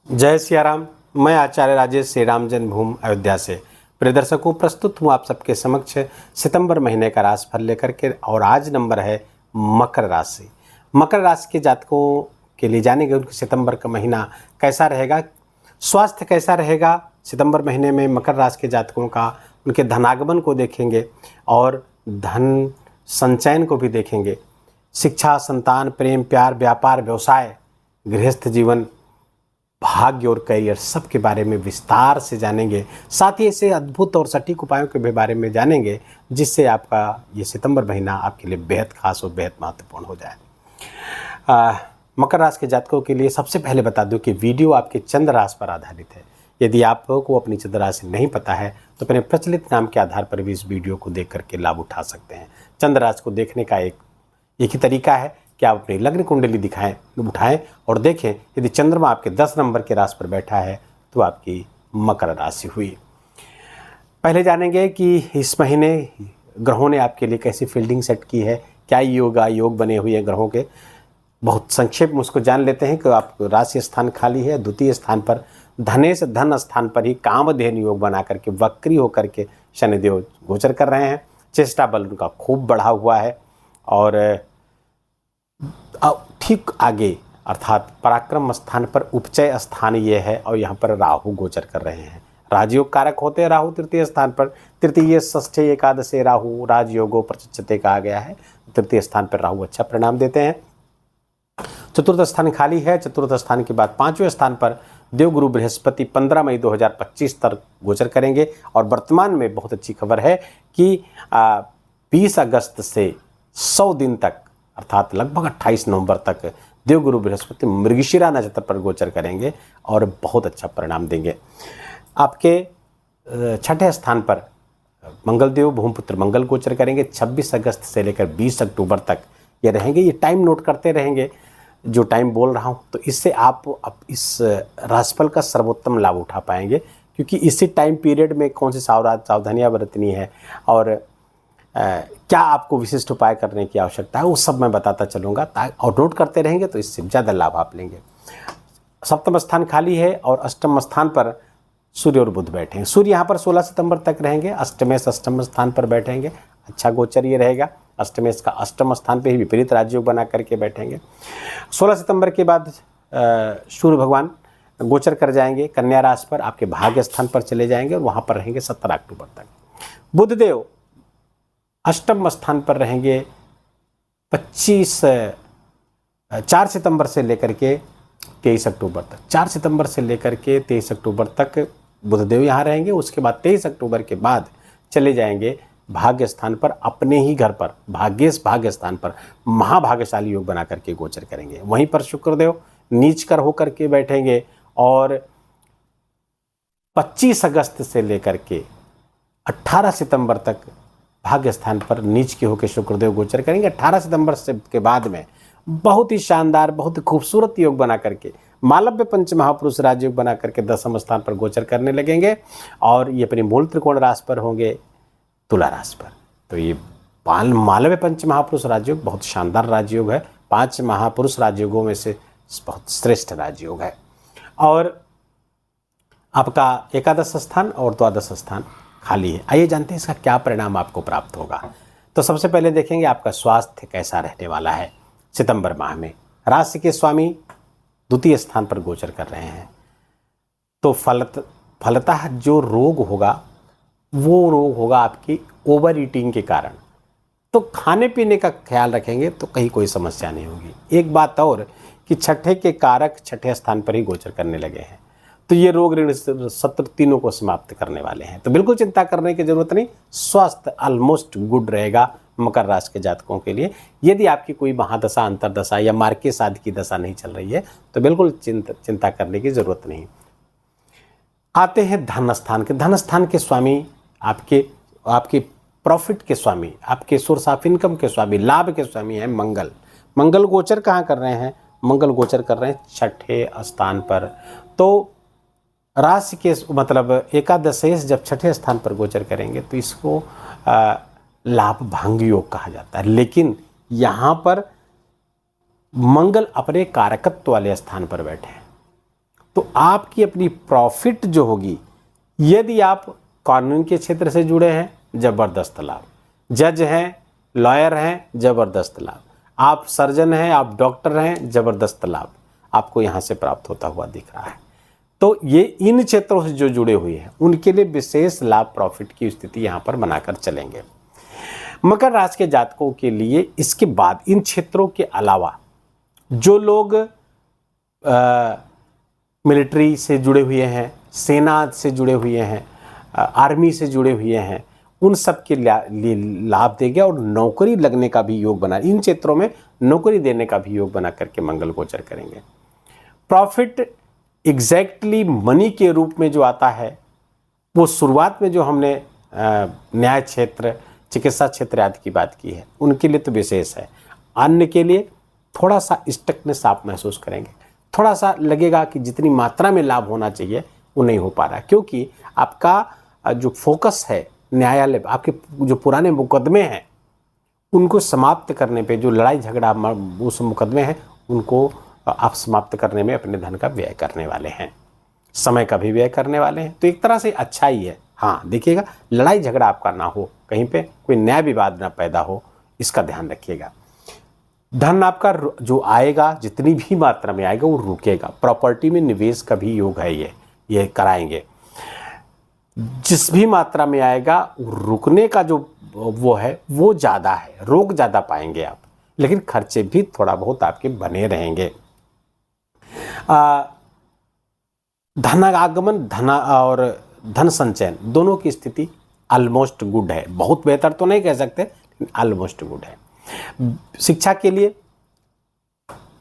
जय सिया राम। मैं आचार्य राजेश श्री राम जन्मभूमि अयोध्या से प्रिय दर्शकों प्रस्तुत हूँ आप सबके समक्ष सितंबर महीने का राशिफल लेकर के। और आज नंबर है मकर राशि। मकर राशि के जातकों के लिए जानेंगे उनके सितंबर का महीना कैसा रहेगा, स्वास्थ्य कैसा रहेगा सितंबर महीने में मकर राशि के जातकों का, उनके धनागमन को देखेंगे और धन संचयन को भी देखेंगे। शिक्षा, संतान, प्रेम, प्यार, व्यापार, व्यवसाय, गृहस्थ जीवन, भाग्य और करियर सब के बारे में विस्तार से जानेंगे। साथ ही ऐसे अद्भुत और सटीक उपायों के भी बारे में जानेंगे जिससे आपका ये सितंबर महीना आपके लिए बेहद खास और बेहद महत्वपूर्ण हो जाए। मकर राशि के जातकों के लिए सबसे पहले बता दूं कि वीडियो आपके चंद्र राशि पर आधारित है। यदि आपको अपनी चंद्र राशि नहीं पता है तो अपने प्रचलित नाम के आधार पर भी इस वीडियो को देख करके लाभ उठा सकते हैं। चंद्र राशि को देखने का एक ही तरीका है कि आप अपनी लग्न कुंडली उठाएं और देखें यदि चंद्रमा आपके 10 नंबर के राशि पर बैठा है तो आपकी मकर राशि हुई। पहले जानेंगे कि इस महीने ग्रहों ने आपके लिए कैसी फील्डिंग सेट की है, क्या योग बने हुए हैं ग्रहों के। बहुत संक्षेप में उसको जान लेते हैं कि आप राशि स्थान खाली है। द्वितीय स्थान पर धनेश धन स्थान पर ही कामधेनु योग बना करके वक्री होकर के शनिदेव गोचर कर रहे हैं। चेष्टा बल उनका खूब बढ़ा हुआ है और ठीक आगे अर्थात पराक्रम स्थान पर उपचय स्थान ये है और यहाँ पर राहु गोचर कर रहे हैं। राजयोग कारक होते हैं राहु तृतीय स्थान पर। तृतीय षष्ठे एकादशे राहु राजयोगो प्रचते कहा गया है। तृतीय स्थान पर राहु अच्छा परिणाम देते हैं। चतुर्थ स्थान खाली है। चतुर्थ स्थान के बाद पांचवें स्थान पर देवगुरु बृहस्पति 15 मई 2025 तक गोचर करेंगे। और वर्तमान में बहुत अच्छी खबर है कि 20 अगस्त से 100 दिन तक अर्थात लगभग 28 नवंबर तक देवगुरु बृहस्पति मृगशिरा नक्षत्र पर गोचर करेंगे और बहुत अच्छा परिणाम देंगे। आपके छठे स्थान पर मंगलदेव भूमिपुत्र मंगल गोचर करेंगे। 26 अगस्त से लेकर 20 अक्टूबर तक ये रहेंगे। ये टाइम नोट करते रहेंगे जो टाइम बोल रहा हूँ, तो इससे आप इस राशिफल का सर्वोत्तम लाभ उठा पाएंगे। क्योंकि इसी टाइम पीरियड में कौन सी सावधानियाँ बरतनी है और क्या आपको विशिष्ट उपाय करने की आवश्यकता है वो सब मैं बताता चलूँगा। और नोट करते रहेंगे तो इससे ज़्यादा लाभ आप लेंगे। सप्तम स्थान खाली है और अष्टम स्थान पर सूर्य और बुध बैठेंगे। सूर्य यहाँ पर 16 सितंबर तक रहेंगे। अष्टमेश अष्टम स्थान पर बैठेंगे। अच्छा गोचर ये रहेगा। अष्टमेश का अष्टम स्थान पर ही विपरीत राजयोग बना करके बैठेंगे। 16 सितंबर के बाद सूर्य भगवान गोचर कर जाएंगे कन्या राशि पर, आपके भाग्य स्थान पर चले जाएंगे और वहाँ पर रहेंगे 17 अक्टूबर तक। बुधदेव अष्टम स्थान पर रहेंगे 4 सितंबर से लेकर के 23 अक्टूबर तक। 4 सितंबर से लेकर के 23 अक्टूबर तक बुधदेव यहाँ रहेंगे। उसके बाद 23 अक्टूबर के बाद चले जाएंगे भाग्य स्थान पर, अपने ही घर पर भाग्य स्थान पर महाभाग्यशाली योग बना करके गोचर करेंगे। वहीं पर शुक्रदेव नीच कर होकर के बैठेंगे और 25 अगस्त से लेकर के 18 सितंबर तक भाग्य स्थान पर नीच के होकर शुक्रदेव गोचर करेंगे। 18 सितंबर से के बाद में बहुत ही शानदार, बहुत ही खूबसूरत योग बना करके मालव्य पंच महापुरुष राजयोग बना करके 10वें स्थान पर गोचर करने लगेंगे और ये अपनी मूल त्रिकोण राशि पर होंगे, तुला राशि पर। तो ये मालव्य पंच महापुरुष राजयोग बहुत शानदार राजयोग है। 5 महापुरुष राजयोगों में से बहुत श्रेष्ठ राजयोग है। और आपका एकादश स्थान और द्वादश स्थान खाली है। आइए जानते हैं इसका क्या परिणाम आपको प्राप्त होगा। तो सबसे पहले देखेंगे आपका स्वास्थ्य कैसा रहने वाला है सितंबर माह में। राशि के स्वामी द्वितीय स्थान पर गोचर कर रहे हैं तो फलतः जो रोग होगा वो रोग होगा आपकी ओवर ईटिंग के कारण। तो खाने पीने का ख्याल रखेंगे तो कहीं कोई समस्या नहीं होगी। एक बात और कि छठे के कारक छठे स्थान पर ही गोचर करने लगे हैं तो ये रोग ऋण शत्रु तीनों को समाप्त करने वाले हैं। तो बिल्कुल चिंता करने की जरूरत नहीं। स्वास्थ्य ऑलमोस्ट गुड रहेगा मकर राशि के जातकों के लिए। यदि आपकी कोई महादशा, अंतरदशा या मार्केस आदि की दशा नहीं चल रही है तो बिल्कुल चिंता करने की जरूरत नहीं। आते हैं धन स्थान के। धन स्थान के स्वामी आपके प्रॉफिट के स्वामी, आपके सोर्स ऑफ इनकम के स्वामी, लाभ के स्वामी हैं मंगल। मंगल गोचर कहाँ कर रहे हैं? मंगल गोचर कर रहे हैं छठे स्थान पर। तो राशि के मतलब एकादशेश जब छठे स्थान पर गोचर करेंगे तो इसको लाभ भंग योग कहा जाता है। लेकिन यहाँ पर मंगल अपने कारकत्व वाले स्थान पर बैठे हैं तो आपकी अपनी प्रॉफिट जो होगी, यदि आप कानून के क्षेत्र से जुड़े हैं, जबरदस्त लाभ, जज हैं, लॉयर हैं, जबरदस्त लाभ, आप सर्जन हैं, आप डॉक्टर हैं, जबरदस्त लाभ आपको यहाँ से प्राप्त होता हुआ दिख रहा है। तो ये इन क्षेत्रों से जो जुड़े हुए हैं उनके लिए विशेष लाभ प्रॉफिट की स्थिति यहाँ पर बनाकर चलेंगे। मकर राशि के जातकों के लिए इसके बाद इन क्षेत्रों के अलावा जो लोग मिलिट्री से जुड़े हुए हैं, सेना से जुड़े हुए हैं, आर्मी से जुड़े हुए हैं, उन सब के लिए लाभ देगा और नौकरी लगने का भी योग बना, इन क्षेत्रों में नौकरी देने का भी योग बना करके मंगल गोचर करेंगे। प्रॉफिट एग्जैक्टली मनी के रूप में जो आता है वो शुरुआत में जो हमने न्याय क्षेत्र, चिकित्सा क्षेत्र आदि की बात की है, उनके लिए तो विशेष है। अन्य के लिए थोड़ा सा स्टकनेस आप महसूस करेंगे, थोड़ा सा लगेगा कि जितनी मात्रा में लाभ होना चाहिए वो नहीं हो पा रहा, क्योंकि आपका जो फोकस है न्यायालय, आपके जो पुराने मुकदमे हैं उनको समाप्त करने पे, जो लड़ाई झगड़ा उस मुकदमे हैं उनको आप समाप्त करने में अपने धन का व्यय करने वाले हैं, समय का भी व्यय करने वाले हैं। तो एक तरह से अच्छा ही है। हाँ देखिएगा, लड़ाई झगड़ा आपका ना हो, कहीं पे कोई न्याय विवाद ना पैदा हो, इसका ध्यान रखिएगा। धन आपका जो आएगा, जितनी भी मात्रा में आएगा वो रुकेगा। प्रॉपर्टी में निवेश का भी योग है, ये कराएंगे। जिस भी मात्रा में आएगा रुकने का जो वो है वो ज़्यादा है, रोक ज़्यादा पाएंगे आप, लेकिन खर्चे भी थोड़ा बहुत आपके बने रहेंगे। धन आगमन, धन और धन संचयन दोनों की स्थिति ऑलमोस्ट गुड है, बहुत बेहतर तो नहीं कह सकते, लेकिन ऑलमोस्ट गुड है। शिक्षा के लिए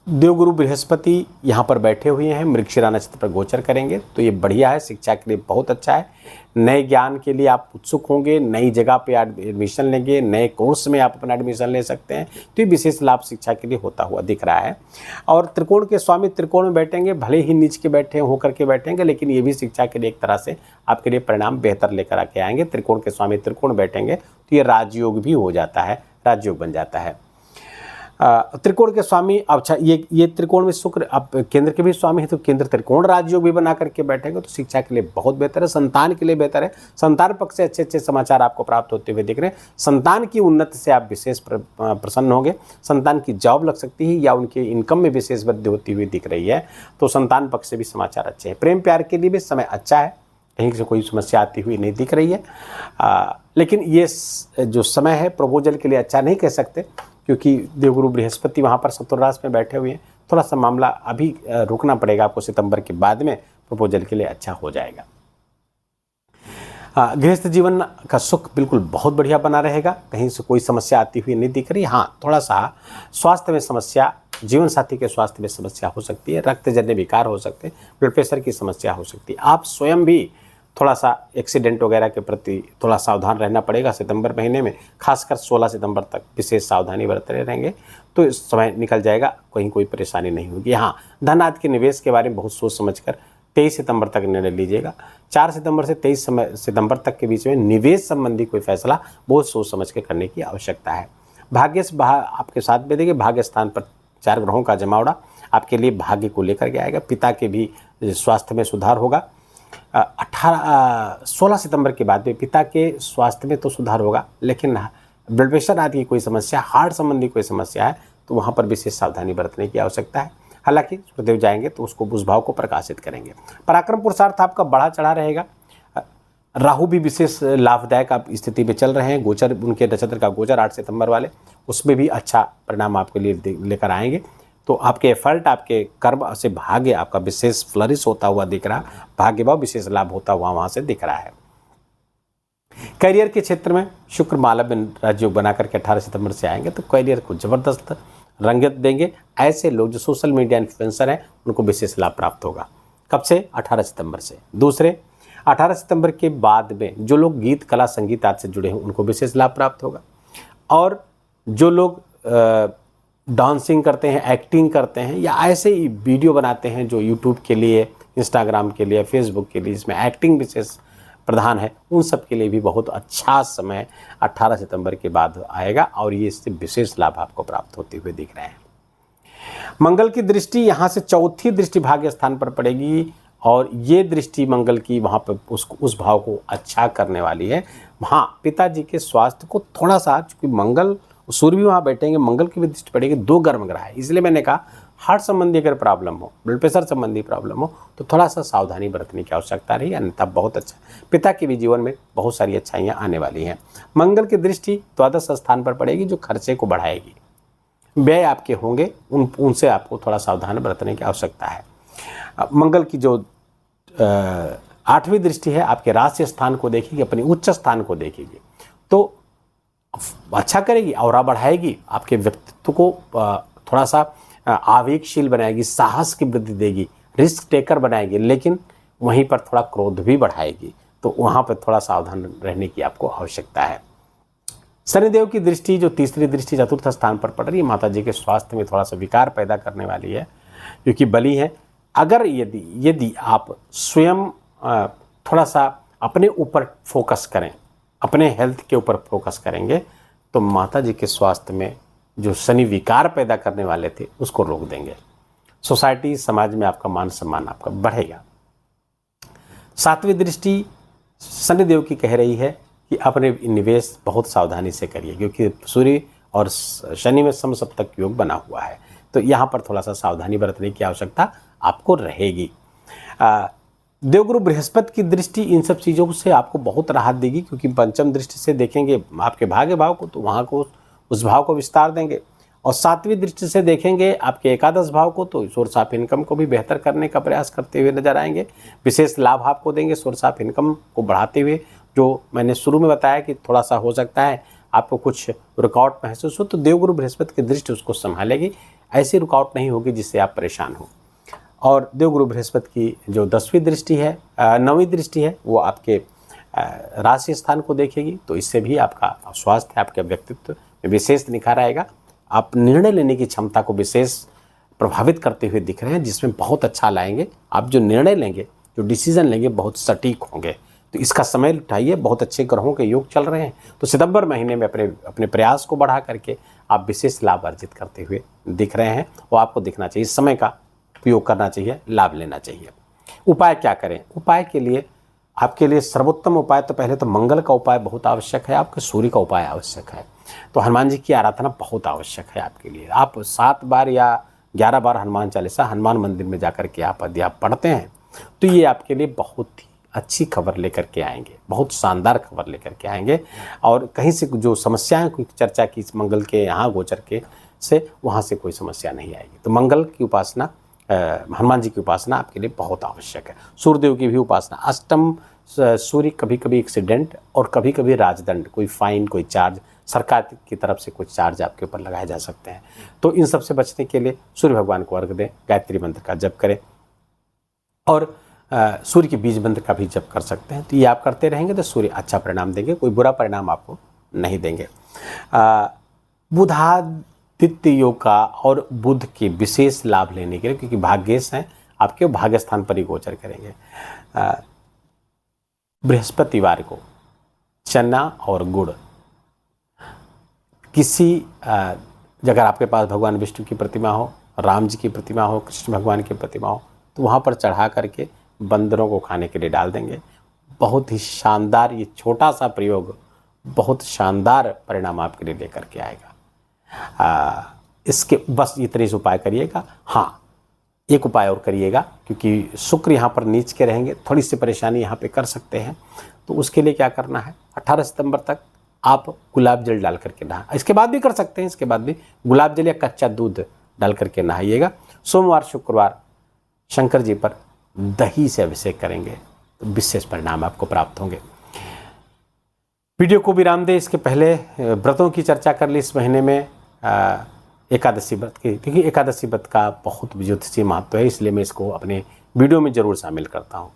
देवगुरु बृहस्पति यहाँ पर बैठे हुए हैं, मृगशिरा नक्षत्र पर गोचर करेंगे, तो ये बढ़िया है, शिक्षा के लिए बहुत अच्छा है। नए ज्ञान के लिए आप उत्सुक होंगे, नई जगह पे एडमिशन लेंगे, नए कोर्स में आप अपना एडमिशन ले सकते हैं, तो ये विशेष लाभ शिक्षा के लिए होता हुआ दिख रहा है। और त्रिकोण के स्वामी त्रिकोण में बैठेंगे, भले ही नीच के बैठे होकर के बैठेंगे, लेकिन ये भी शिक्षा के लिए एक तरह से आपके लिए परिणाम बेहतर लेकर आके आएंगे। त्रिकोण के स्वामी त्रिकोण बैठेंगे तो ये राजयोग भी हो जाता है, राजयोग बन जाता है। त्रिकोण के स्वामी, अच्छा ये त्रिकोण में शुक्र, अब केंद्र के भी स्वामी है, तो केंद्र त्रिकोण राजयोग भी बना करके बैठेंगे, तो शिक्षा के लिए बहुत बेहतर है, संतान के लिए बेहतर है। संतान पक्ष से अच्छे अच्छे समाचार आपको प्राप्त होते हुए दिख रहे हैं। संतान की उन्नति से आप विशेष प्रसन्न होंगे, संतान की जॉब लग सकती है या उनके इनकम में विशेष वृद्धि होती हुई दिख रही है, तो संतान पक्ष से भी समाचार अच्छे हैं। प्रेम प्यार के लिए भी समय अच्छा है, कहीं से कोई समस्या आती हुई नहीं दिख रही है। लेकिन ये जो समय है प्रपोजल के लिए अच्छा नहीं कह सकते, क्योंकि देवगुरु बृहस्पति वहाँ पर सप्तम राशि में बैठे हुए हैं। थोड़ा सा मामला अभी रुकना पड़ेगा आपको, सितंबर के बाद में प्रपोजल के लिए अच्छा हो जाएगा। गृहस्थ जीवन का सुख बिल्कुल बहुत बढ़िया बना रहेगा, कहीं से कोई समस्या आती हुई नहीं दिख रही। हाँ थोड़ा सा स्वास्थ्य में समस्या, जीवन साथी के स्वास्थ्य में समस्या हो सकती है, रक्तजन्य विकार हो सकते हैं, ब्लड प्रेशर की समस्या हो सकती है। आप स्वयं भी थोड़ा सा एक्सीडेंट वगैरह के प्रति थोड़ा सावधान रहना पड़ेगा सितंबर महीने में, खासकर 16 सितंबर तक विशेष सावधानी बरतते रहेंगे तो इस समय निकल जाएगा, कहीं कोई परेशानी नहीं होगी। हाँ धन आदि के निवेश के बारे में बहुत सोच समझकर 23 सितंबर तक निर्णय लीजिएगा। 4 सितंबर से 23 सितंबर तक के बीच में निवेश संबंधी कोई फैसला बहुत सोच समझ के करने की आवश्यकता है। भाग्य से आपके साथ में देखिए, भाग्य स्थान पर 4 ग्रहों का जमावड़ा आपके लिए भाग्य को लेकर के आएगा। पिता के भी स्वास्थ्य में सुधार होगा। 16 सितंबर के बाद में पिता के स्वास्थ्य में तो सुधार होगा, लेकिन ब्लड प्रेशर आदि की कोई समस्या, हार्ट संबंधी कोई समस्या है तो वहाँ पर विशेष सावधानी बरतने की आवश्यकता है। हालांकि सूर्यदेव जाएंगे तो उसको उस भाव को प्रकाशित करेंगे। पराक्रम पुरुषार्थ आपका बढ़ा चढ़ा रहेगा। राहु भी विशेष लाभदायक आप स्थिति में चल रहे हैं, गोचर उनके नक्षत्र का गोचर 8 सितंबर वाले, उसमें भी अच्छा परिणाम आपके लिए लेकर आएंगे। तो आपके एफर्ट, आपके कर्म से भाग्य आपका विशेष फ्लरिश होता हुआ दिख रहा, भाग्य भाव विशेष लाभ होता हुआ वहाँ से दिख रहा है। करियर के क्षेत्र में शुक्र मालव में राजयोग बनाकर के 18 सितंबर से आएंगे तो करियर को जबरदस्त रंगत देंगे। ऐसे लोग जो सोशल मीडिया इन्फ्लुएंसर हैं उनको विशेष लाभ प्राप्त होगा। कब से? 18 सितंबर से। दूसरे 18 सितंबर के बाद में जो लोग गीत कला संगीत आदि से जुड़े हैं उनको विशेष लाभ प्राप्त होगा। और जो लोग डांसिंग करते हैं, एक्टिंग करते हैं या ऐसे ही वीडियो बनाते हैं जो यूट्यूब के लिए, इंस्टाग्राम के लिए, फेसबुक के लिए, जिसमें एक्टिंग विशेष प्रधान है, उन सब के लिए भी बहुत अच्छा समय 18 सितंबर के बाद आएगा और ये इससे विशेष लाभ आपको प्राप्त होते हुए दिख रहे हैं। मंगल की दृष्टि यहाँ से चौथी दृष्टि भाग्य स्थान पर पड़ेगी। और ये दृष्टि मंगल की वहाँ पर उस भाव को अच्छा करने वाली है। हाँ, पिताजी के स्वास्थ्य को थोड़ा सा, चूँकि मंगल सूर्य भी वहाँ बैठेंगे, मंगल की भी दृष्टि पड़ेगी, 2 गर्म ग्रह है, इसलिए मैंने कहा हार्ट संबंधी अगर प्रॉब्लम हो, ब्लड प्रेशर संबंधी प्रॉब्लम हो तो थोड़ा सा सावधानी बरतने की आवश्यकता रही, अन्यथा बहुत अच्छा। पिता के भी जीवन में बहुत सारी अच्छाइयाँ आने वाली हैं। मंगल की दृष्टि द्वादश स्थान पर पड़ेगी, जो खर्चे को बढ़ाएगी, व्यय आपके होंगे, उनसे आपको थोड़ा सावधान बरतने की आवश्यकता है। मंगल की जो 8वीं दृष्टि है आपके राशि स्थान को देखेगी, अपनी उच्च स्थान को देखेगी, तो अच्छा करेगी, औरा बढ़ाएगी, आपके व्यक्तित्व को थोड़ा सा आवेगशील बनाएगी, साहस की वृद्धि देगी, रिस्क टेकर बनाएगी, लेकिन वहीं पर थोड़ा क्रोध भी बढ़ाएगी, तो वहाँ पर थोड़ा सावधान रहने की आपको आवश्यकता है। शनिदेव की दृष्टि, जो तीसरी दृष्टि चतुर्थ स्थान पर पड़ रही है, माता जी के स्वास्थ्य में थोड़ा सा विकार पैदा करने वाली है, क्योंकि बली है। अगर यदि आप स्वयं थोड़ा सा अपने ऊपर फोकस करें, अपने हेल्थ के ऊपर फोकस करेंगे, तो माता जी के स्वास्थ्य में जो शनि विकार पैदा करने वाले थे उसको रोक देंगे। सोसाइटी, समाज में आपका मान सम्मान आपका बढ़ेगा। 7वीं दृष्टि शनिदेव की कह रही है कि अपने निवेश बहुत सावधानी से करिए, क्योंकि सूर्य और शनि में समसप्तक योग बना हुआ है, तो यहाँ पर थोड़ा सा सावधानी बरतने की आवश्यकता आपको रहेगी। देवगुरु बृहस्पति की दृष्टि इन सब चीज़ों से आपको बहुत राहत देगी, क्योंकि पंचम दृष्टि से देखेंगे आपके भाग्य भाव को, तो वहाँ को उस भाव को विस्तार देंगे, और 7वीं दृष्टि से देखेंगे आपके एकादश भाव को, तो सोर्स ऑफ इनकम को भी बेहतर करने का प्रयास करते हुए नजर आएंगे। विशेष लाभ आपको देंगे सोर्स ऑफ इनकम को बढ़ाते हुए। जो मैंने शुरू में बताया कि थोड़ा सा हो सकता है आपको कुछ रुकावट महसूस हो, तो देवगुरु बृहस्पति की दृष्टि उसको संभालेगी, ऐसी रुकावट नहीं होगी जिससे आप परेशान हो। और देवगुरु बृहस्पति की जो 10वीं दृष्टि है, 9वीं दृष्टि है, वो आपके राशि स्थान को देखेगी, तो इससे भी आपका स्वास्थ्य, आपके व्यक्तित्व में विशेष निखार आएगा। आप निर्णय लेने की क्षमता को विशेष प्रभावित करते हुए दिख रहे हैं, जिसमें बहुत अच्छा लाएंगे। आप जो निर्णय लेंगे, जो डिसीजन लेंगे, बहुत सटीक होंगे, तो इसका समय उठाइए। बहुत अच्छे ग्रहों के योग चल रहे हैं, तो सितंबर महीने में अपने प्रयास को बढ़ा करके आप विशेष लाभ अर्जित करते हुए दिख रहे हैं, वो आपको दिखना चाहिए। समय का उपयोग करना चाहिए, लाभ लेना चाहिए। उपाय क्या करें? उपाय के लिए आपके लिए सर्वोत्तम उपाय, तो पहले तो मंगल का उपाय बहुत आवश्यक है, आपके सूर्य का उपाय आवश्यक है, तो हनुमान जी की आराधना बहुत आवश्यक है आपके लिए। आप 7 बार या 11 बार हनुमान चालीसा हनुमान मंदिर में जाकर के आप यदि आप पढ़ते हैं, तो ये आपके लिए बहुत ही अच्छी खबर लेकर के आएंगे, बहुत शानदार खबर लेकर के आएंगे। और कहीं से जो समस्याएं की चर्चा की मंगल के यहाँ गोचर के से, वहाँ से कोई समस्या नहीं आएगी। तो मंगल की उपासना, हनुमान जी की उपासना आपके लिए बहुत आवश्यक है। सूर्यदेव की भी उपासना। अष्टम सूर्य कभी कभी एक्सीडेंट और कभी कभी राजदंड, कोई फाइन, कोई चार्ज, सरकार की तरफ से कुछ चार्ज आपके ऊपर लगाए जा सकते हैं, तो इन सब से बचने के लिए सूर्य भगवान को अर्घ दें, गायत्री मंत्र का जप करें, और सूर्य के बीज मंत्र का भी जप कर सकते हैं। तो ये आप करते रहेंगे तो सूर्य अच्छा परिणाम देंगे, कोई बुरा परिणाम आपको नहीं देंगे। बुधादित्य योग का और बुध के विशेष लाभ लेने के लिए, क्योंकि भाग्येश हैं आपके, भाग्य स्थान पर ही गोचर करेंगे। बृहस्पतिवार को चना और गुड़ किसी अगर आपके पास भगवान विष्णु की प्रतिमा हो, राम जी की प्रतिमा हो, कृष्ण भगवान की प्रतिमा हो, तो वहाँ पर चढ़ा करके बंदरों को खाने के लिए डाल देंगे। बहुत ही शानदार ये छोटा सा प्रयोग बहुत शानदार परिणाम आपके लिए लेकर के आएगा। इसके बस इतने से उपाय करिएगा। हाँ, एक उपाय और करिएगा, क्योंकि शुक्र यहाँ पर नीच के रहेंगे, थोड़ी सी परेशानी यहाँ पे कर सकते हैं, तो उसके लिए क्या करना है, 18 सितंबर तक आप गुलाब जल डाल करके नहा, इसके बाद भी कर सकते हैं, इसके बाद भी गुलाब जल या कच्चा दूध डाल करके नहाइएगा। सोमवार शुक्रवार शंकर जी पर दही से अभिषेक करेंगे तो विशेष परिणाम आपको प्राप्त होंगे। वीडियो को विराम दें, इसके पहले व्रतों की चर्चा कर ली इस महीने में, एकादशी व्रत की, क्योंकि एकादशी व्रत का बहुत ज्योतिषीय महत्व है, इसलिए मैं इसको अपने वीडियो में जरूर शामिल करता हूँ।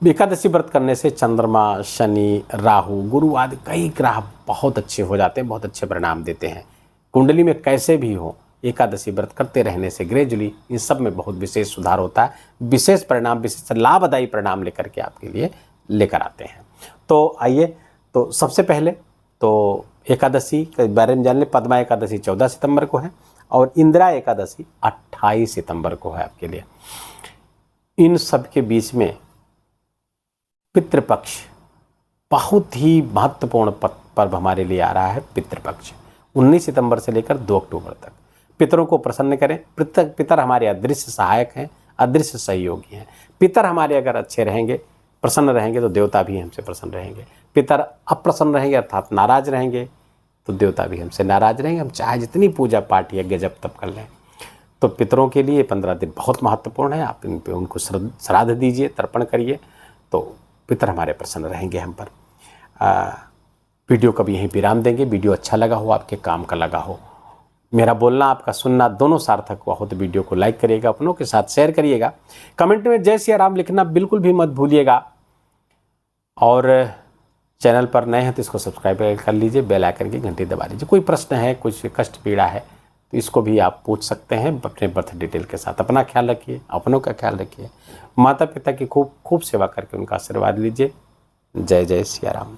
एकादशी व्रत करने से चंद्रमा, शनि, राहु, गुरु आदि कई ग्रह बहुत अच्छे हो जाते हैं, बहुत अच्छे परिणाम देते हैं। कुंडली में कैसे भी हो, एकादशी व्रत करते रहने से ग्रेजुअली इन सब में बहुत विशेष सुधार होता है, विशेष परिणाम, विशेष लाभदायी परिणाम लेकर के आपके लिए लेकर आते हैं। तो आइए, तो सबसे पहले तो एकादशी के बारे में जान लें। पद्मा एकादशी 14 सितंबर को है और इंदिरा एकादशी 28 सितंबर को है आपके लिए। इन सब के बीच में पितृपक्ष बहुत ही महत्वपूर्ण पर्व हमारे लिए आ रहा है। पितृपक्ष 19 सितंबर से लेकर 2 अक्टूबर तक पितरों को प्रसन्न करें। पितर हमारे अदृश्य सहायक हैं, अदृश्य सहयोगी हैं। पितर हमारे अगर अच्छे रहेंगे, प्रसन्न रहेंगे तो देवता भी हमसे प्रसन्न रहेंगे। पितर अप्रसन्न रहेंगे अर्थात नाराज रहेंगे तो देवता भी हमसे नाराज रहेंगे। हम चाहे जितनी पूजा पाठ यज्ञ जप तप कर लें। तो पितरों के लिए 15 दिन बहुत महत्वपूर्ण है। आप इन पे उनको श्राद्ध दीजिए, तर्पण करिए, तो पितर हमारे प्रसन्न रहेंगे हम पर। वीडियो का भी यहीं विराम देंगे। वीडियो अच्छा लगा हो, आपके काम का लगा हो, मेरा बोलना आपका सुनना दोनों सार्थक हुआ हो तो वीडियो को लाइक करिएगा, अपनों के साथ शेयर करिएगा। कमेंट में जय सिया राम लिखना बिल्कुल भी मत भूलिएगा। और चैनल पर नए हैं तो इसको सब्सक्राइब कर लीजिए, बेल आइकन की घंटी दबा लीजिए। कोई प्रश्न है, कुछ कष्ट पीड़ा है तो इसको भी आप पूछ सकते हैं अपने बर्थ डिटेल के साथ। अपना ख्याल रखिए, अपनों का ख्याल रखिए, माता पिता की खूब खूब सेवा करके उनका आशीर्वाद लीजिए। जय जय सिया राम।